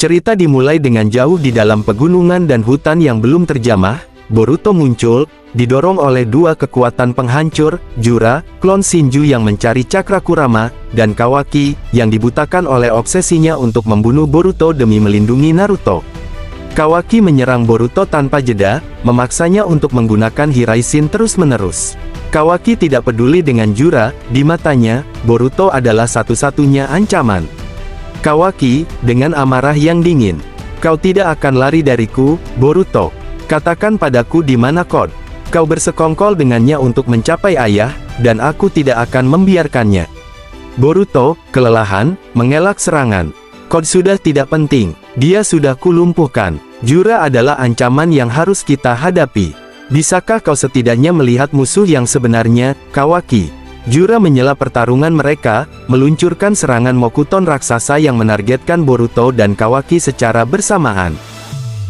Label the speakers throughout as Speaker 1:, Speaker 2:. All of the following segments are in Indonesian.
Speaker 1: Cerita dimulai dengan jauh di dalam pegunungan dan hutan yang belum terjamah. Boruto muncul, didorong oleh dua kekuatan penghancur, Jura, klon Shinju yang mencari cakra Kurama, dan Kawaki, yang dibutakan oleh obsesinya untuk membunuh Boruto demi melindungi Naruto. Kawaki menyerang Boruto tanpa jeda, memaksanya untuk menggunakan Hiraishin terus-menerus. Kawaki tidak peduli dengan Jura, di matanya, Boruto adalah satu-satunya ancaman. Kawaki, dengan amarah yang dingin. Kau tidak akan lari dariku, Boruto. Katakan padaku di mana Code. Kau bersekongkol dengannya untuk mencapai ayah, dan aku tidak akan membiarkannya. Boruto, kelelahan, mengelak serangan. Code sudah tidak penting, dia sudah kulumpuhkan. Jura adalah ancaman yang harus kita hadapi. Bisakah kau setidaknya melihat musuh yang sebenarnya, Kawaki? Jura menyela pertarungan mereka, meluncurkan serangan Mokuton raksasa yang menargetkan Boruto dan Kawaki secara bersamaan.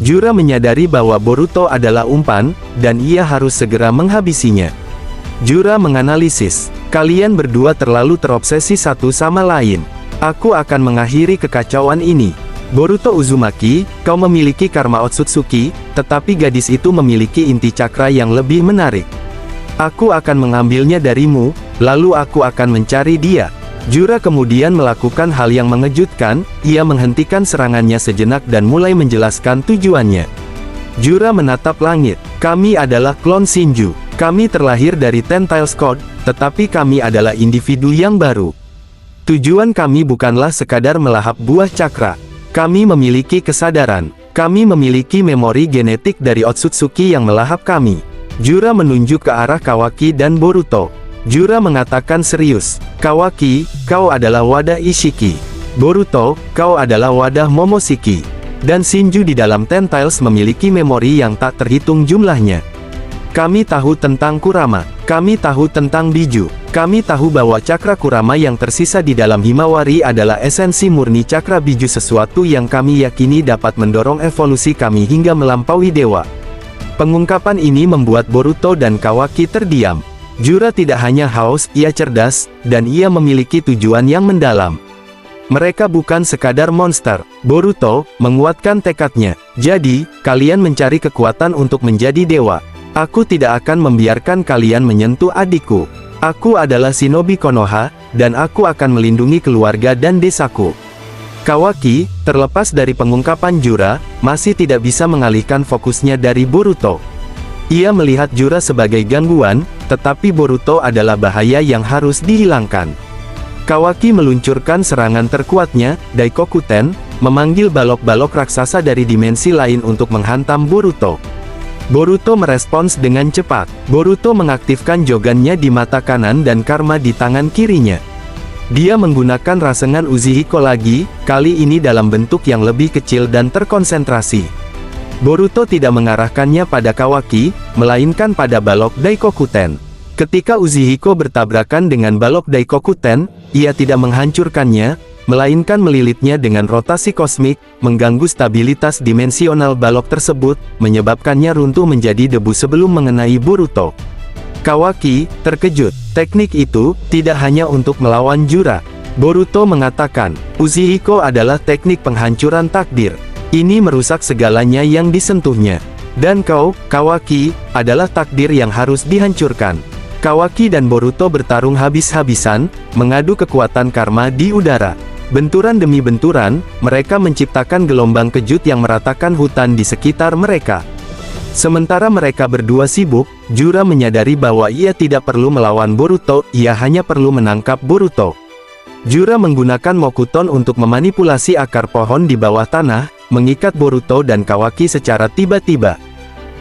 Speaker 1: Jura menyadari bahwa Boruto adalah umpan, dan ia harus segera menghabisinya. Jura menganalisis, kalian berdua terlalu terobsesi satu sama lain. Aku akan mengakhiri kekacauan ini. Boruto Uzumaki, kau memiliki karma Otsutsuki, tetapi gadis itu memiliki inti cakra yang lebih menarik. Aku akan mengambilnya darimu, lalu aku akan mencari dia. Jura kemudian melakukan hal yang mengejutkan, ia menghentikan serangannya sejenak dan mulai menjelaskan tujuannya. Jura menatap langit, kami adalah klon Shinju. Kami terlahir dari Ten Tails Code, tetapi kami adalah individu yang baru. Tujuan kami bukanlah sekadar melahap buah cakra. Kami memiliki kesadaran. Kami memiliki memori genetik dari Otsutsuki yang melahap kami. Jura menunjuk ke arah Kawaki dan Boruto. Jura mengatakan serius, Kawaki, kau adalah wadah Ishiki. Boruto, kau adalah wadah Momoshiki. Dan Shinju di dalam Ten Tails memiliki memori yang tak terhitung jumlahnya. Kami tahu tentang Kurama. Kami tahu tentang Biju. Kami tahu bahwa cakra Kurama yang tersisa di dalam Himawari adalah esensi murni cakra Biju, sesuatu yang kami yakini dapat mendorong evolusi kami hingga melampaui dewa. Pengungkapan ini membuat Boruto dan Kawaki terdiam. Jura tidak hanya haus, ia cerdas, dan ia memiliki tujuan yang mendalam. Mereka bukan sekadar monster. Boruto menguatkan tekadnya. Jadi, kalian mencari kekuatan untuk menjadi dewa. Aku tidak akan membiarkan kalian menyentuh adikku. Aku adalah Shinobi Konoha, dan aku akan melindungi keluarga dan desaku. Kawaki, terlepas dari pengungkapan Jura, masih tidak bisa mengalihkan fokusnya dari Boruto. Ia melihat Jura sebagai gangguan, tetapi Boruto adalah bahaya yang harus dihilangkan. Kawaki meluncurkan serangan terkuatnya, Daikokuten, memanggil balok-balok raksasa dari dimensi lain untuk menghantam Boruto. Boruto merespons dengan cepat. Boruto mengaktifkan Jogannya di mata kanan dan Karma di tangan kirinya. Dia menggunakan Rasengan Uzihiko lagi, kali ini dalam bentuk yang lebih kecil dan terkonsentrasi. Boruto tidak mengarahkannya pada Kawaki, melainkan pada balok Daikokuten. Ketika Uzihiko bertabrakan dengan balok Daikokuten, ia tidak menghancurkannya, melainkan melilitnya dengan rotasi kosmik, mengganggu stabilitas dimensional balok tersebut, menyebabkannya runtuh menjadi debu sebelum mengenai Boruto. Kawaki terkejut. Teknik itu tidak hanya untuk melawan Jura. Boruto mengatakan, Uzihiko adalah teknik penghancuran takdir. Ini merusak segalanya yang disentuhnya. Dan kau, Kawaki, adalah takdir yang harus dihancurkan. Kawaki dan Boruto bertarung habis-habisan, mengadu kekuatan karma di udara. Benturan demi benturan, mereka menciptakan gelombang kejut yang meratakan hutan di sekitar mereka. Sementara mereka berdua sibuk, Jura menyadari bahwa ia tidak perlu melawan Boruto, ia hanya perlu menangkap Boruto. Jura menggunakan Mokuton untuk memanipulasi akar pohon di bawah tanah, mengikat Boruto dan Kawaki secara tiba-tiba.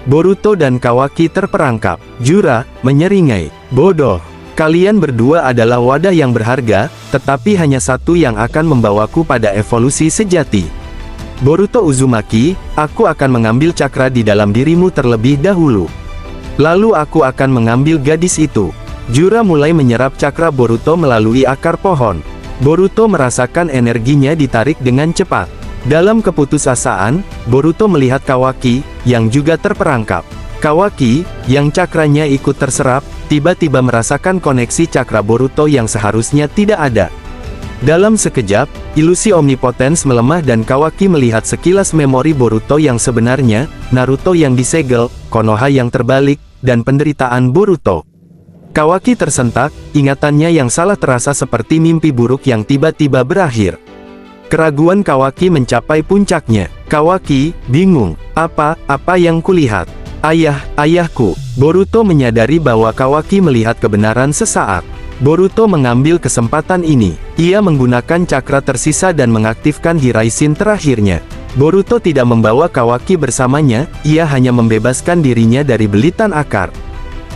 Speaker 1: Boruto dan Kawaki terperangkap. Jura menyeringai, bodoh. Kalian berdua adalah wadah yang berharga, tetapi hanya satu yang akan membawaku pada evolusi sejati. Boruto Uzumaki, aku akan mengambil cakra di dalam dirimu terlebih dahulu. Lalu aku akan mengambil gadis itu. Jura mulai menyerap cakra Boruto melalui akar pohon. Boruto merasakan energinya ditarik dengan cepat. Dalam keputusasaan, Boruto melihat Kawaki, yang juga terperangkap. Kawaki, yang cakranya ikut terserap, tiba-tiba merasakan koneksi cakra Boruto yang seharusnya tidak ada. Dalam sekejap, ilusi omnipotence melemah dan Kawaki melihat sekilas memori Boruto yang sebenarnya, Naruto yang disegel, Konoha yang terbalik, dan penderitaan Boruto. Kawaki tersentak, ingatannya yang salah terasa seperti mimpi buruk yang tiba-tiba berakhir. Keraguan Kawaki mencapai puncaknya. Kawaki bingung, apa yang kulihat? Ayahku. Boruto menyadari bahwa Kawaki melihat kebenaran sesaat. Boruto mengambil kesempatan ini. Ia menggunakan cakra tersisa dan mengaktifkan Hiraisin terakhirnya. Boruto tidak membawa Kawaki bersamanya, ia hanya membebaskan dirinya dari belitan akar.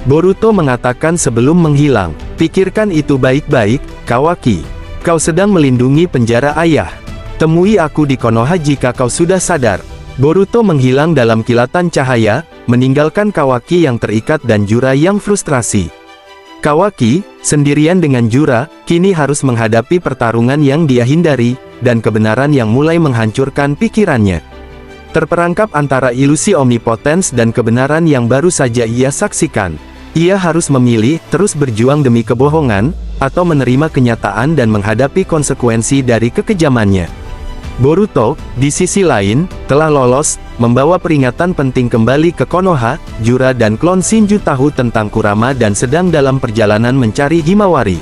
Speaker 1: Boruto mengatakan sebelum menghilang, pikirkan itu baik-baik, Kawaki. Kau sedang melindungi penjara ayah. Temui aku di Konoha jika kau sudah sadar. Boruto menghilang dalam kilatan cahaya, meninggalkan Kawaki yang terikat dan Jura yang frustrasi. Kawaki, sendirian dengan Jura, kini harus menghadapi pertarungan yang dia hindari, dan kebenaran yang mulai menghancurkan pikirannya. Terperangkap antara ilusi omnipotence dan kebenaran yang baru saja ia saksikan. Ia harus memilih, terus berjuang demi kebohongan, atau menerima kenyataan dan menghadapi konsekuensi dari kekejamannya. Boruto, di sisi lain, telah lolos, membawa peringatan penting kembali ke Konoha. Jura dan klon Shinju tahu tentang Kurama dan sedang dalam perjalanan mencari Himawari.